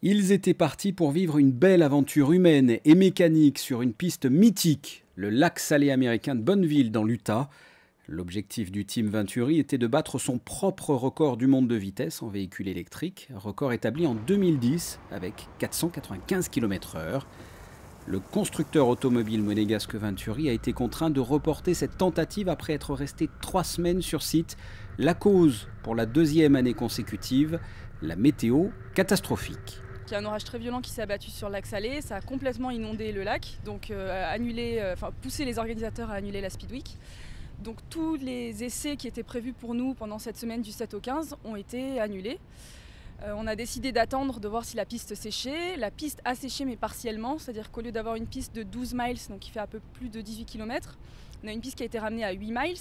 Ils étaient partis pour vivre une belle aventure humaine et mécanique sur une piste mythique, le lac salé américain de Bonneville dans l'Utah. L'objectif du Team Venturi était de battre son propre record du monde de vitesse en véhicule électrique, record établi en 2010 avec 495 km/h. Le constructeur automobile monégasque Venturi a été contraint de reporter cette tentative après être resté 3 semaines sur site. La cause, pour la 2e année consécutive, la météo catastrophique. Il y a un orage très violent qui s'est abattu sur le lac Salé, ça a complètement inondé le lac, donc poussé les organisateurs à annuler la Speed Week. Donc tous les essais qui étaient prévus pour nous pendant cette semaine du 7 au 15 ont été annulés. On a décidé d'attendre de voir si la piste séchait. La piste a séché mais partiellement, c'est-à-dire qu'au lieu d'avoir une piste de 12 miles, donc qui fait un peu plus de 18 km, on a une piste qui a été ramenée à 8 miles.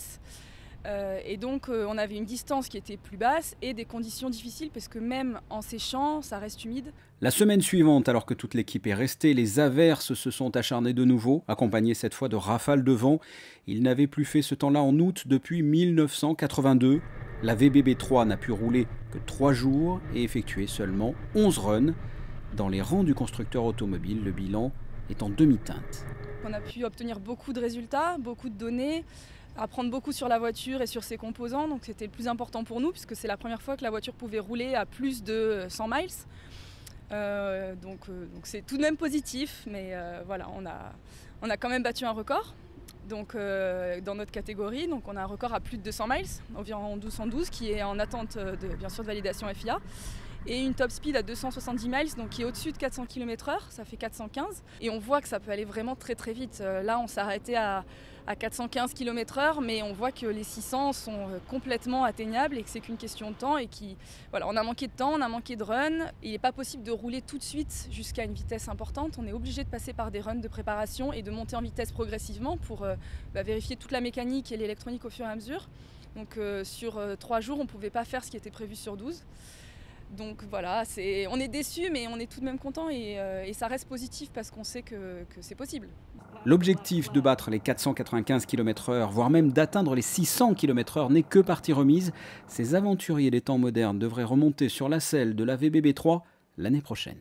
Et donc on avait une distance qui était plus basse et des conditions difficiles parce que même en séchant, ça reste humide. La semaine suivante, alors que toute l'équipe est restée, les averses se sont acharnées de nouveau, accompagnées cette fois de rafales de vent. Il n'avait plus fait ce temps-là en août depuis 1982. La VBB3 n'a pu rouler que 3 jours et effectuer seulement 11 runs. Dans les rangs du constructeur automobile, le bilan est en demi-teinte. On a pu obtenir beaucoup de résultats, beaucoup de données, apprendre beaucoup sur la voiture et sur ses composants, donc c'était le plus important pour nous puisque c'est la première fois que la voiture pouvait rouler à plus de 100 miles. Donc c'est tout de même positif, mais voilà, on a quand même battu un record. Donc, dans notre catégorie, donc on a un record à plus de 200 miles, environ 1212, qui est en attente bien sûr de validation FIA. Et une top speed à 270 miles, donc qui est au-dessus de 400 km/h, ça fait 415. Et on voit que ça peut aller vraiment très très vite. Là, on s'est arrêté à 415 km/h, mais on voit que les 600 sont complètement atteignables et que c'est qu'une question de temps. Et voilà, on a manqué de temps, on a manqué de run. Il n'est pas possible de rouler tout de suite jusqu'à une vitesse importante. On est obligé de passer par des runs de préparation et de monter en vitesse progressivement pour vérifier toute la mécanique et l'électronique au fur et à mesure. Donc sur 3 jours, on ne pouvait pas faire ce qui était prévu sur 12. Donc voilà, on est déçus, mais on est tout de même content et ça reste positif parce qu'on sait que c'est possible. L'objectif de battre les 495 km/h, voire même d'atteindre les 600 km/h n'est que partie remise. Ces aventuriers des temps modernes devraient remonter sur la selle de la VBB3 l'année prochaine.